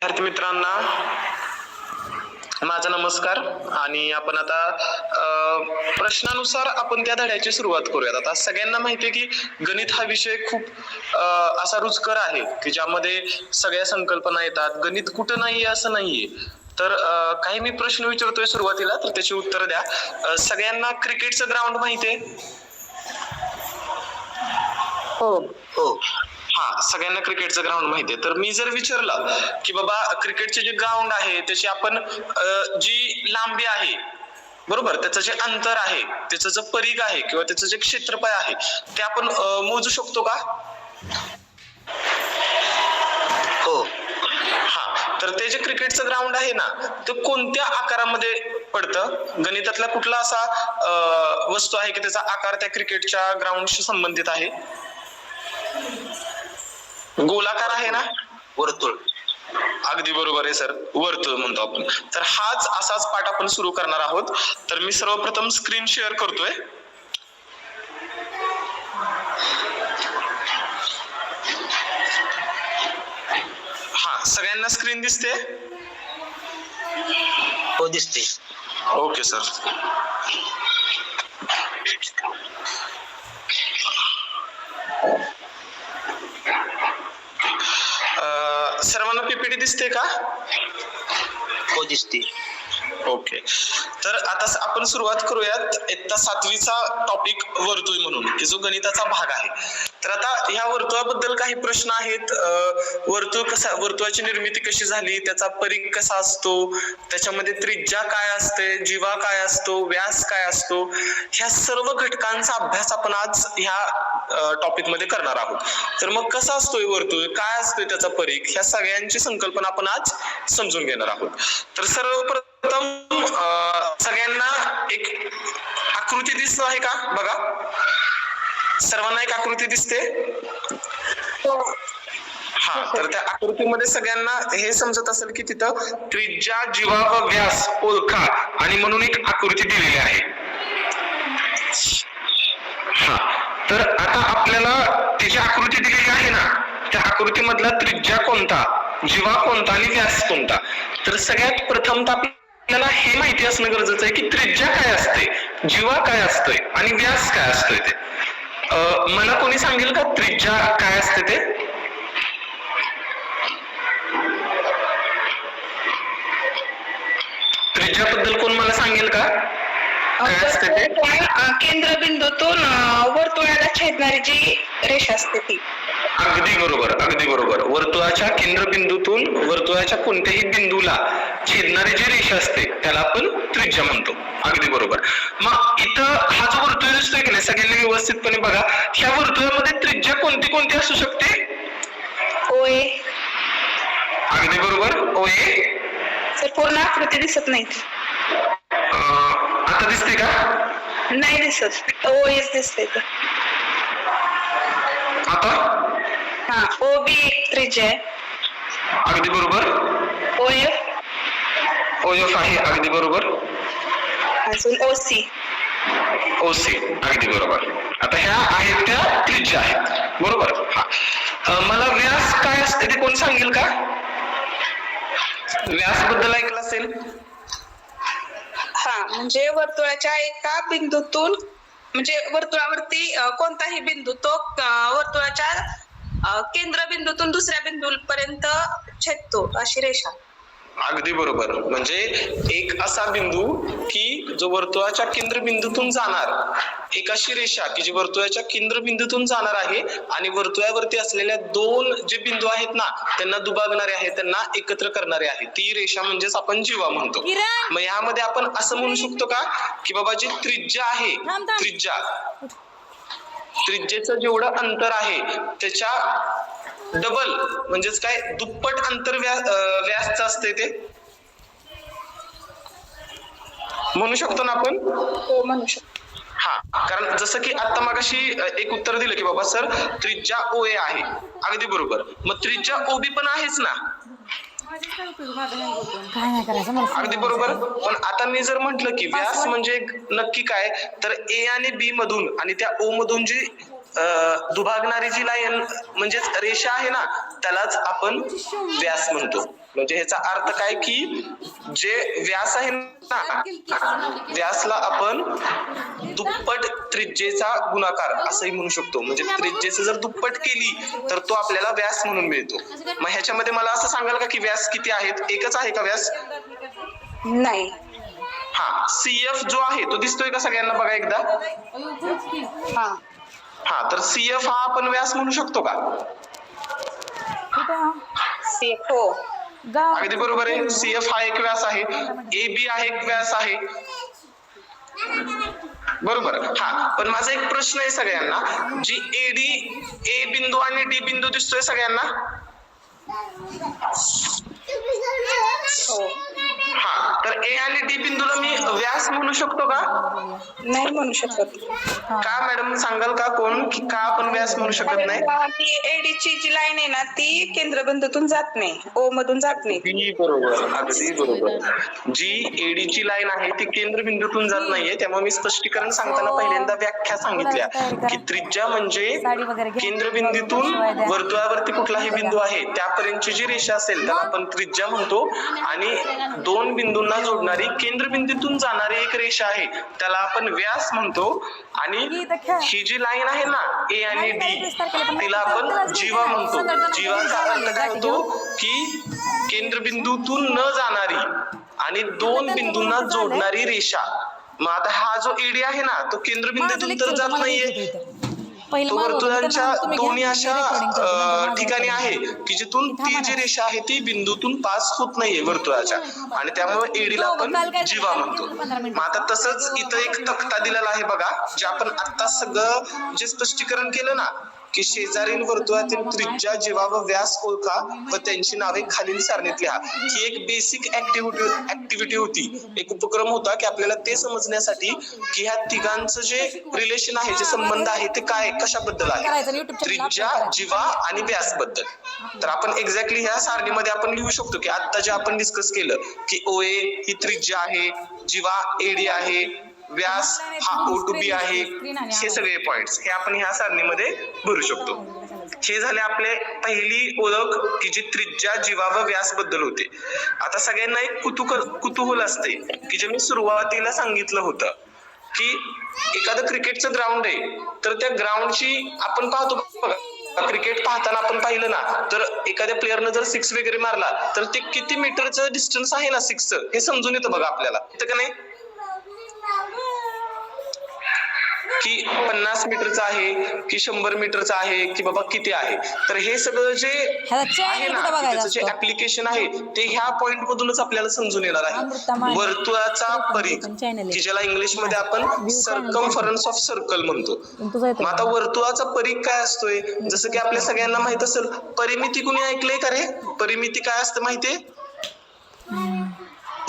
विद्यार्थी मित्रांना माझा नमस्कार. आणि आपण आता प्रश्नानुसार आपण त्या धड्याची सुरुवात करूयात. आता सगळ्यांना माहिती आहे की गणित हा विषय खूप असा रुचकर आहे की ज्यामध्ये सगळ्या संकल्पना येतात. गणित कुठं नाहीये असं नाहीये. तर काही मी प्रश्न विचारतोय सुरुवातीला, तर त्याची उत्तर द्या. सगळ्यांना क्रिकेटचं ग्राउंड माहिती आहे? हो हो. हा, सगळ्यांना क्रिकेटचं ग्राउंड माहितीये. तर मी जर विचारलं की बाबा क्रिकेटचे जे ग्राउंड आहे त्याची आपण जी लांबी आहे, बरोबर, त्याचं जे अंतर आहे, त्याचं जे परिघ आहे किंवा त्याचं जे क्षेत्रफळ आहे ते आपण मोजू शकतो का? हो हा, तर ते जे क्रिकेटचं ग्राउंड आहे ना, ते कोणत्या आकारामध्ये पडतं? गणितातला कुठला असा वस्तू आहे की त्याचा आकार त्या क्रिकेटच्या ग्राउंडशी संबंधित आहे? गोलाकार आहे ना? वर्तुळ. अगदी बरोबर आहे सर, वर्तुळ म्हणतो आपण. तर हाच असाच पाठ आपण सुरू करणार आहोत. तर मी सर्वप्रथम स्क्रीन शेअर करतोय. हा, सगळ्यांना स्क्रीन दिसते? हो दिसते. Okay sir. सर्वांना पीपीटी दिसते का? हो दिसते. ओके. तर आता आपण सुरुवात करूयात इयत्ता 7वीचा टॉपिक वर्तुळ म्हणून, की जो गणिताचा भाग आहे. तर आता ह्या वर्तुळाबद्दल काही प्रश्न आहेत. वर्तुळाची निर्मिती कशी झाली, त्याचा परिघ कसा असतो, त्याच्यामध्ये त्रिज्या काय असते, जीवा काय असतो, व्यास काय असतो, ह्या सर्व घटकांचा अभ्यास आपण आज ह्या टॉपिक मध्ये करणार आहोत. तर मग कसा असतोय वर्तुळ, काय असतोय त्याचा परिघ, ह्या सगळ्यांची संकल्पना आपण आज समजून घेणार आहोत. तर सर्वप्रथम सगळ्यांना एक आकृती दिसत आहे का? बघा, सर्वांना एक आकृती दिसते? हा, तर त्या आकृतीमध्ये सगळ्यांना हे समजत असेल की तिथं त्रिज्या, जीवा व व्यास ओळखा आणि म्हणून एक आकृती दिलेली आहे. हा, तर आता आपल्याला ती जी आकृती दिलेली आहे ना, त्या आकृतीमधला त्रिज्या कोणता, जीवा कोणता आणि व्यास कोणता? तर सगळ्यात प्रथम आपल्याला हे माहिती असणं गरजेचं आहे की त्रिज्या काय असते, जीवा काय असतोय आणि व्यास काय असतोय ते. मला कोणी सांगेल का त्रिज्या काय असते ते? त्रिज्याबद्दल कोण मला सांगेल का? काय असते ते? केंद्रबिंदूतून वर्तुळाला छेदणारी जी रेषा असते ती. अगदी बरोबर, अगदी बरोबर. वर्तुळाच्या केंद्रबिंदूतून वर्तुळाच्या कोणत्याही बिंदूला छेदणारी जी रेषा असते त्याला आपण त्रिज्या म्हणतो. अगदी बरोबर. मग इथं हा जो वर्तुळ दिसतोय की नाही, सगळ्यांनी व्यवस्थितपणे बघा, ह्या वर्तुळामध्ये त्रिज्या कोणती कोणती असू शकते? ओए. अगदी बरोबर, ओए. सर पूर्ण आकृती दिसत नाही. आता दिसते का? नाही दिसत, ओएच दिसते. आता हा, ओ बी एक त्रिज्या आहे. अगदी बरोबर. ओएफ. ओएफ आहे, अगदी बरोबर. अजून ओसी. ओसी, अगदी बरोबर. आता ह्या आहेत त्या त्रिज्या आहेत, बरोबर. हा, मला व्यास काय असते ते कोण सांगेल का? व्यास बद्दल ऐकलं असेल? हा, म्हणजे वर्तुळाच्या एका बिंदूतून, म्हणजे वर्तुळावरती कोणताही बिंदू तो वर्तुळाच्या केंद्रबिंदूतून दुसऱ्या बिंदूपर्यंत छेदतो अशी रेषा. अगदी बरोबर. म्हणजे एक असा बिंदू की जो वर्तुळाच्या केंद्रबिंदूतून जाणार, एक अशी रेषा की जी वर्तुळाच्या केंद्रबिंदूतूून जाणार आहे आणि वर्तुळावरती असलेल्या दोन जे बिंदू आहेत ना त्यांना दुभागणारे आहेत, त्यांना एकत्र करणारे आहे, ती रेषा म्हणजेच आपण जीवा म्हणतो. मग यामध्ये आपण असं म्हणू शकतो का की बाबा जी त्रिज्या आहे, त्रिज्येचं जेवढं अंतर आहे त्याच्या डबल म्हणजेच काय, दुप्पट अंतर व्यासचं असते ते म्हणू शकतो ना आपण? हो, म्हणू शकतो. हा, कारण जसं की आता मगाशी एक उत्तर दिलं की बाबा सर त्रिज्या ओए आहे, अगदी बरोबर. मग त्रिज्या ओबी पण आहेच ना, अगदी बरोबर. पण आता मी जर म्हंटल की व्यास म्हणजे नक्की काय, तर ए आणि बी मधून आणि त्या ओ मधून जी दुभागणारी जी लाईन म्हणजेच रेषा आहे ना त्यालाच आपण व्यास म्हणतो. म्हणजे ह्याचा अर्थ काय की जे व्यास आहे ना, व्यासला आपण दुप्पट त्रिज्येचा गुणाकार असंही म्हणू शकतो. म्हणजे त्रिज्येचं जर दुप्पट केली तर तो आपल्याला व्यास म्हणून मिळतो. मग ह्याच्यामध्ये मला असं सांगाल का की व्यास किती आहेत? एकच आहे का व्यास? नाही. हा, CF जो आहे तो दिसतोय का सगळ्यांना? बघा एकदा. हा. हा, तर CF हा आपण व्यास म्हणू शकतो का? हो. अगदी बरोबर आहे. CF हा एक व्यास आहे. AB हा एक व्यास आहे. बरोबर. हा, पण माझा एक प्रश्न आहे सगळ्यांना, जी A बिंदू आणि D बिंदू दिसतोय सगळ्यांना? हो. हा, तर A आणि D बिंदूला मी व्यास म्हणू शकतो का? नाही म्हणू शकत. का मॅडम, सांगाल का कोण की का आपण व्यास म्हणू शकत नाही? ती एडीची जी लाईन आहे ना ती केंद्रबिंदूतून जात नाही, ओ मधून जात नाही. अगदी बरोबर, अगदी बरोबर. जी एडीची लाईन आहे ती केंद्रबिंदूतून जात नाहीये. त्यामुळे मी स्पष्टीकरण सांगताना पहिल्यांदा व्याख्या सांगितल्या की त्रिज्या म्हणजे केंद्रबिंदूतून वर्तुळावरती कुठलाही बिंदू आहे त्यापर्यंतची जी रेषा असेल त्याला आपण त्रिज्या म्हणतो. आणि दोन बिंदूंना जोडणारी केंद्रबिंदूतून जाणारी एक रेषा आहे त्याला आपण व्यास म्हणतो. आणि ही जी लाईन आहे ना ए आणि डी तिला आपण जीवा म्हणतो. जीवाचा अर्थ काय होतो की केंद्रबिंदूतून न जाणारी आणि दोन बिंदूंना जोडणारी रेषा. मग आता हा जो एडी आहे ना तो केंद्रबिंदूतून तर जात नाहीये, तो वर्तुळाच्या दोन्ही अशा ठिकाणी आहे की जिथून ती जी रेषा आहे ती बिंदूतून पास होत नाहीये वर्तुळाच्या, आणि त्यामुळे एडीला आपण जीवा म्हणतो. मग आता तसंच इथं एक तक्ता दिलेला आहे बघा, जे आपण आता सगळं जे स्पष्टीकरण केलं ना की शेजारील वर्तुळातील त्रिज्या, जीवा व व्यास ओळखा व त्यांची नावे खालील सारणीत लिहा. ही एक बेसिक ऍक्टिव्हिटी होती, एक उपक्रम होता की आपल्याला ते समजण्यासाठी की ह्या तिघांचं जे रिलेशन आहे, जे संबंध आहे ते काय, कशाबद्दल आहे, त्रिज्या, जीवा आणि व्यास बद्दल. तर आपण एक्झॅक्टली ह्या सारणीमध्ये आपण लिहू शकतो की आता जे आपण डिस्कस केलं की OA ही त्रिज्या आहे, जीवा एडी आहे, व्यास हा O2B आहे, हे सगळे पॉइंट्स हे आपण ह्या सारणीमध्ये भरू शकतो. हे झाले आपले पहिली ओळख की जी त्रिज्या, जीवा व व्यास बद्दल होते. आता सगळ्यांना एक कुतूहल असते की जे मी सुरुवातीला सांगितलं होतं की एखादं क्रिकेटचं ग्राउंड आहे तर त्या ग्राउंडची आपण पाहतो बघा, क्रिकेट पाहताना आपण पाहिलं ना तर एखाद्या प्लेअरनं जर 6 वगैरे मारला तर ते किती मीटरचं डिस्टन्स आहे ना 6चं हे समजून येतं बघा आपल्याला, येतं का नाही? की 50 मीटरचा आहे की 100 मीटरचा आहे की बाबा किती आहे. तर हे सगळं जे आहे ना त्याचं जे ऍप्लिकेशन आहे ते ह्या पॉइंट मधूनच आपल्याला समजून येणार आहे. वर्तुळाचा परिघ की ज्याला इंग्लिश मध्ये आपण सर्कमफरन्स ऑफ सर्कल म्हणतो. मग आता वर्तुळाचा परिघ काय असतोय, जसं की आपल्या सगळ्यांना माहित असेल, परिमिती कुणी ऐकलंय का रे? परिमिती काय असतं माहितीये?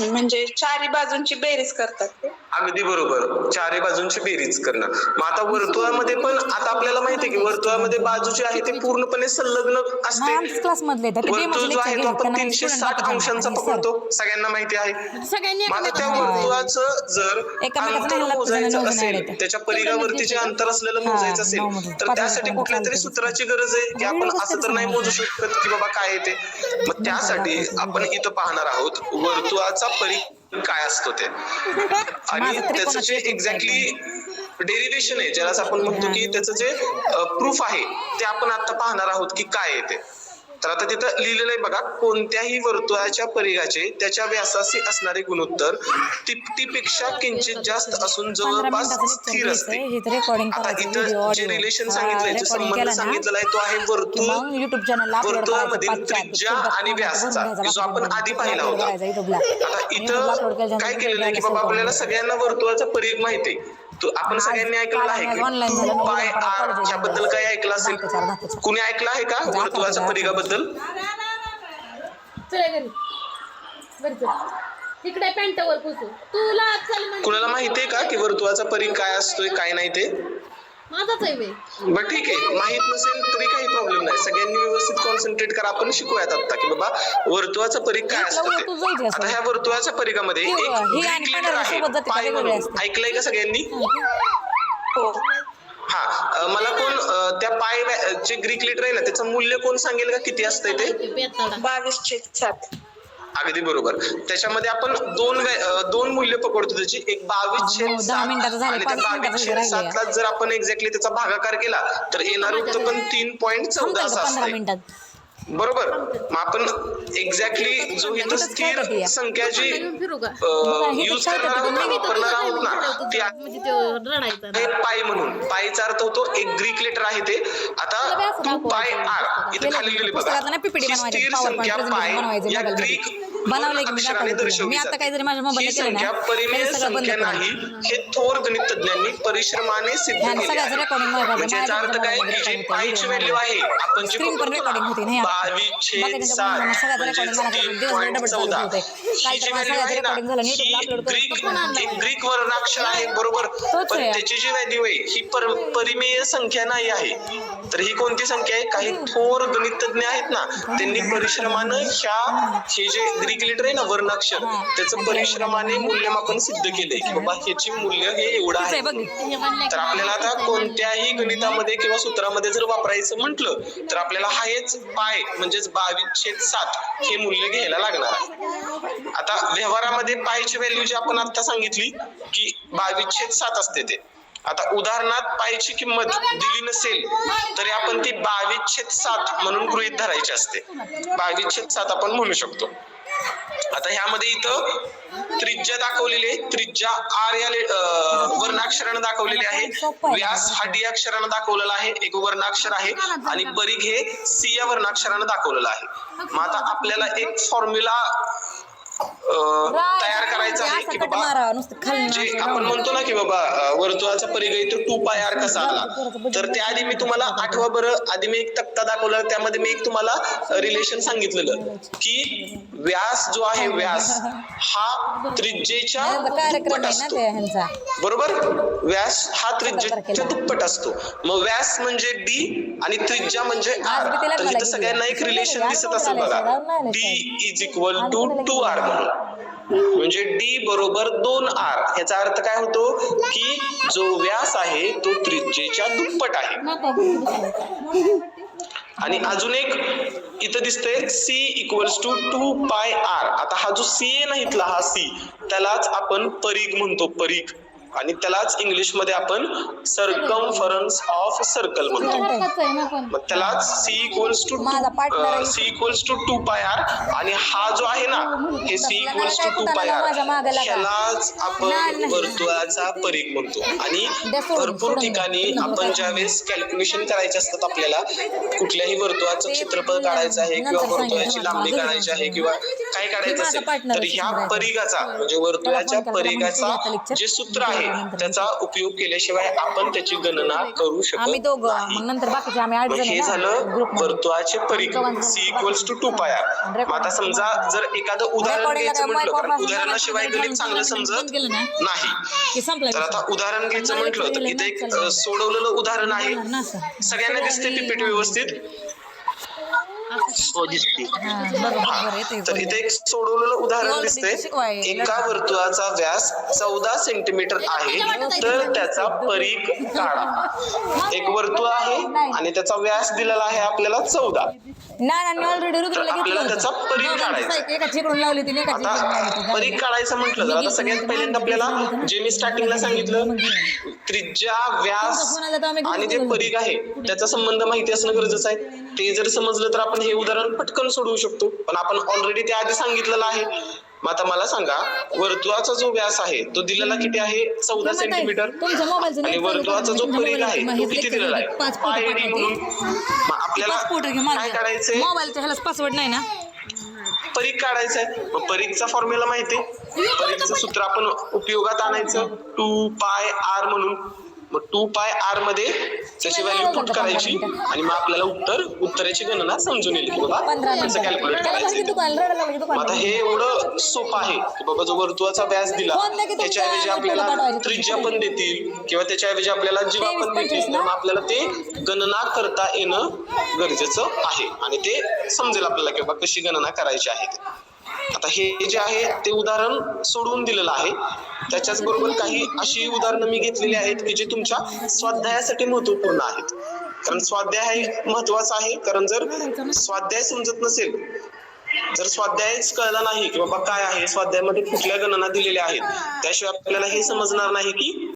म्हणजे चारी बाजूंची बेरीज करतात ते. अगदी बरोबर, चारी बाजूंची बेरीज करणं. मग आता वर्तुळामध्ये पण आता आपल्याला माहिती आहे की वर्तुळामध्ये बाजू जी आहे ते पूर्णपणे संलग्न असते. वर्तुळ जो आहे तो आपण 360 अंशांचा पकडतो, सगळ्यांना माहिती आहे. मग आता त्या वर्तुळाचं जर अंतर मोजायचं असेल, त्याच्या परिघावरती जे अंतर असलेलं मोजायचं असेल तर त्यासाठी कुठल्या तरी सूत्राची गरज आहे की आपण असं तर नाही मोजू शकत की बाबा काय येते. मग त्यासाठी आपण इथं पाहणार आहोत वर्तुळाचा परिघ काय असतो ते, आणि त्याचं जे एक्झॅक्टली डेरिव्हेशन आहे ज्याला आपण म्हणतो की त्याचं जे प्रूफ आहे ते आपण आता पाहणार आहोत की काय येते. तर आता तिथं लिहिलेलं आहे बघा, कोणत्याही वर्तुळाच्या परिघाचे त्याच्या व्यासाशी असणारे गुणोत्तर तिप्पटीपेक्षा किंचित जास्त असून जवळपास स्थिर असते. आता इथं जे रिलेशन सांगितलंय, जे संबंध सांगितलेला आहे तो आहे वर्तुळामधील त्रिज्या आणि व्यासचा, जो आपण आधी पाहिला होता. आता इथं काय केलेलं आहे की बाबा आपल्याला सगळ्यांना वर्तुळाचा परिघ माहिती आहे. आपण सगळ्यांनी ऐकलेलं आहे की 2πr याबद्दल काय ऐकलं असेल? कुणी ऐकलं आहे का वर्तुळाच्या परिघाबद्दल? कुणाला माहितीये का की वर्तुळाचा परिघ काय असतोय काय नाही ते? बरं ठीक आहे, माहित नसेल तरी काही प्रॉब्लेम नाही, सगळ्यांनी व्यवस्थित कॉन्सन्ट्रेट करा. आपण शिकूयात आता की बाबा वर्तुळाचा परिघ काय असतं ते. आता ह्या वर्तुळाच्या परिघामध्ये एक ग्रीक लेटर आहे पाय म्हणून, ऐकलंय का सगळ्यांनी? हा, मला कोण त्या पाय जे ग्रीक लेटर आहे ना त्याचं मूल्य कोण सांगेल का किती असतंय ते? 22/7. अगदी बरोबर. त्याच्यामध्ये आपण दोन मूल्य पकडतो त्याची, एक 22/7 10 मिनिटाचं झालं, आणि त्या 5 मिनिटाचं राहिलंय. 22/7 जर आपण एक्झॅक्टली त्याचा भागाकार केला तर येणार उत्तर पण 3.14 असं 15 असते. मिनिटात बरोबर. मग आपण एक्झॅक्टली जो इथं स्थिर संख्या जी यूज वापरणार आहोत ना ती आहे पाय म्हणून. पायचा अर्थ होतो एक ग्रीक लेटर आहे ते. आता 2πr इथे खाली लिहिले बघा. ही स्थिर संख्या पाय या ग्रीक अक्षराने दर्शवली मी आता जाते. काहीतरी माझ्या ही मोबाईलला केलं संख्या ना परिमेय संख्या नाही हे थोर गणितज्ञांनी परिश्रमाने सिद्ध केले सगळ्याच आहे. रेकॉर्डिंग म्हणजे याचा अर्थ काय की जी पायची व्हॅल्यू आहे आपण जी स्क्रीन पण रेकॉर्डिंग होती नाही 22/7 म्हणजे 3.14 ही जी व्हॅल्यू आहे ना ही एक ग्रीक वर्णाक्षर आहे बरोबर. पण त्याची जी व्हॅल्यू आहे ही परिमेय संख्या नाही आहे. तर ही कोणती संख्या आहे? काही थोर गणितज्ञ आहेत ना त्यांनी परिश्रमानं हे जे ग्रीक लेटर आहे ना वर्णाक्षर त्याचं परिश्रमाने मूल्यमापन सिद्ध केलंय की बाबा ह्याची मूल्य हे एवढं आहे. तर आपल्याला आता कोणत्याही गणितामध्ये किंवा सूत्रामध्ये जर वापरायचं म्हटलं तर आपल्याला हेच पाय म्हणजेच 22/7 हे मूल्य घ्यायला लागणार आहे. आता व्यवहारामध्ये पायची व्हॅल्यू जी आपण आता सांगितली की 22/7 असते ते. आता उदाहरणात पायची किंमत दिली नसेल तरी आपण ती 22/7 म्हणून गृहीत धरायची असते. 22/7 आपण म्हणू शकतो. आता ह्यामध्ये इथं त्रिज्या दाखवलेली आहे. त्रिज्या R या वर्णाक्षरानं दाखवलेली आहे. व्यास हा D अक्षरानं दाखवलेला आहे, एक वर्णाक्षर आहे. आणि परिघ हे C या वर्णाक्षरानं दाखवलेलं आहे. मग आता आपल्याला एक फॉर्म्युला तयार करायचा आहे की बाबा जे आपण म्हणतो ना की बाबा वर्तुळाचा परिघ इथं 2πr कसा आला. तर त्याआधी मी तुम्हाला आठवा बरं. आधी मी एक तक्ता दाखवला त्यामध्ये मी एक तुम्हाला रिलेशन सांगितलेलं की व्यास जो आहे व्यास हा त्रिज्येच्या दुप्पट असतो. बरोबर. व्यास हा त्रिज्येच्या दुप्पट असतो. मग व्यास म्हणजे D आणि त्रिज्या म्हणजे R. तर इथं सगळ्यांना एक रिलेशन दिसत असेल बघा. D = 2R म्हणजे D बरोबर 2R. याचा अर्थ काय होतो की जो व्यास आहे तो त्रिज्येच्या दुप्पट आहे. आणि अजून एक इथं दिसतंय C = 2πr. आता हा जो C आहे ना इथला हा C त्यालाच आपण परिघ म्हणतो. परिघ. आणि त्यालाच इंग्लिश मध्ये आपण सर्कम्फरन्स ऑफ सर्कल म्हणतो. मग त्यालाच C = 2πr. आणि हा जो आहे ना हे C = 2πr ह्यालाच आपण वर्तुळाचा परिघ म्हणतो. आणि भरपूर ठिकाणी आपण ज्यावेळेस कॅल्क्युलेशन करायचे असतात आपल्याला कुठल्याही वर्तुळाचं क्षेत्रफळ काढायचं आहे किंवा वर्तुळाची लांबी काढायची आहे किंवा काय काढायचं असेल तर ह्या परिघाचा म्हणजे वर्तुळाच्या परिघाचा जे सूत्र आहे त्याचा उपयोग केल्याशिवाय आपण त्याची गणना करू शकत नाही. हे झालं वर्तुळाचे परिघ C = 2πr. आता समजा जर एखादं उदाहरण घ्यायचं म्हटलं कारण उदाहरणाशिवाय गणित चांगलं समजत नाही. तर आता उदाहरण घ्यायचं म्हटलं तर इथे एक सोडवलेलं उदाहरण आहे. सगळ्यांना दिसते PPT व्यवस्थित? हो दिसते. तर इथे एक सोडवलेलं उदाहरण दिसतंय. एका वर्तुळाचा व्यास 14 सेंटीमीटर आहे तर त्याचा परिघ काढा. एक वर्तुळ आहे आणि त्याचा व्यास दिलेला आहे आपल्याला 14. आपल्याला त्याचा परिघ काढायचा. आता परिघ काढायचं म्हटलं तर आता सगळ्यात पहिल्यांदा आपल्याला जे मी स्टार्टिंगला सांगितलं त्रिज्या व्यास आणि जे परिघ आहे त्याचा संबंध माहिती असणं गरजेचं आहे. ते जर समजलं तर आपण हे उदाहरण पटकन सोडवू शकतो. पण आपण ऑलरेडी ते आधी सांगितलेलं आहे. मग आता मला सांगा वर्तुळाचा जो व्यास आहे तो दिलेला किती आहे 14 सेंटीमीटर आणि वर्तुळाचा जो परिघ आहे तो किती दिलेला आहे πd म्हणून. मग आपल्याला काय काढायचंय पासवर्ड नाही ना परिघ काढायचंय. मग परिघचा फॉर्म्युला माहिती आहे. परिघचं सूत्र आपण उपयोगात आणायचं 2πr म्हणून. मग 2πr मध्ये त्याची व्हॅल्यू पुट करायची आणि मग आपल्याला उत्तराची गणना समजून येईल की बाबा कसं कॅल्क्युलेट करायचं. मग आता हे एवढं सोपं आहे की बाबा जो वर्तुळाचा व्यास दिला त्याच्याऐवजी आपल्याला त्रिज्या पण देतील किंवा त्याच्याऐवजी आपल्याला जीवा पण देतील तर मग आपल्याला ते गणना करता येणं गरजेचं आहे आणि ते समजेल आपल्याला की बाबा कशी गणना करायची आहे. आता हे जे आहे ते उदाहरण सोडवून दिलेलं आहे. त्याच्याच बरोबर काही अशी उदाहरणं मी घेतलेली आहेत की जे तुमच्या स्वाध्यायासाठी महत्वपूर्ण आहेत. कारण स्वाध्याय हे महत्वाचा आहे. कारण जर स्वाध्याय समजत नसेल जर स्वाध्यायच कळला नाही की बाबा काय आहे स्वाध्यायामध्ये कुठल्या गणना दिलेल्या आहेत, त्याशिवाय आपल्याला हे समजणार नाही की